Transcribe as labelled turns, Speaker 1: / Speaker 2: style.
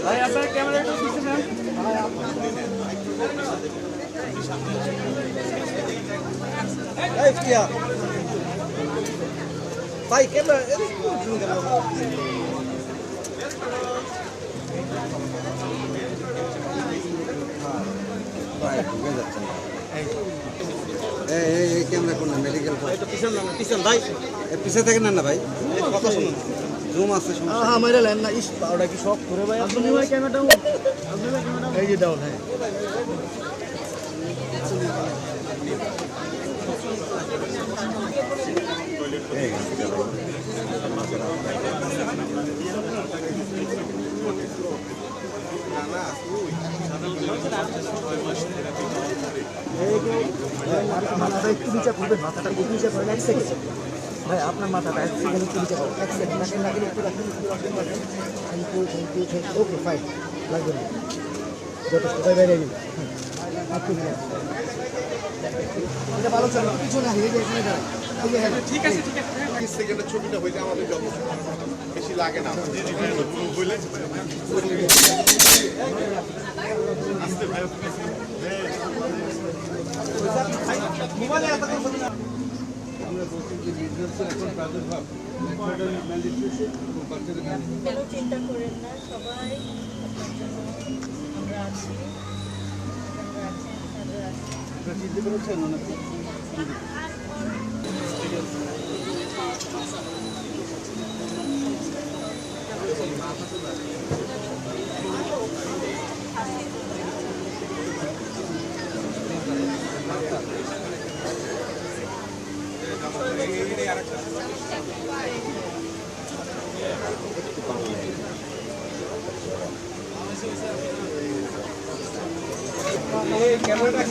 Speaker 1: ভাই আপনার ক্যামেরা একটু পিছনে নেন।
Speaker 2: এই কিয়া ভাই ক্যামেরা এই ক্যামেরা কোন মেডিকেল পিছন ভাই পিছে থেকে নেন না ভাই কথা শুনুন জুম আছে হ্যাঁ মেরে লেন না ইস পাউডার কি শক করে ভাই আপনি ভাই ক্যামেরাটা এই যে দাও হ্যাঁ একটু নিচে করবেন মাথাটা একটু নিচে করেন 1 সেকেন্ড ভাই আপনার মাথাটা 1 সেকেন্ড একটু নিচে করেন 1 সেকেন্ড নাকের লাগিয়ে একটু রাখুন থ্যাংক ইউ ওকে ফাইন লাগবে না যথেষ্ট ভাই বাইরে গেল এটা ভালো চলো পিছনে হারিয়ে যায় এখানে দাঁড়ান
Speaker 1: ঠিক আছে
Speaker 3: 30 সেকেন্ডের ছবিটা হইলে আমাদের যথেষ্ট বেশি লাগে না হইলে আস্তে ভাই
Speaker 2: মোবাইলে এত কথা না
Speaker 3: আমরা বলছি যে বিজনেসের এখন প্রাদুর্ভাব মেথডাল ম্যালিট্রিশন
Speaker 4: কেন চিন্তা করেন না সবাই আমরা আছি
Speaker 3: আপনারা চিন্তা করেছেন অনেক
Speaker 4: ক্যামেরা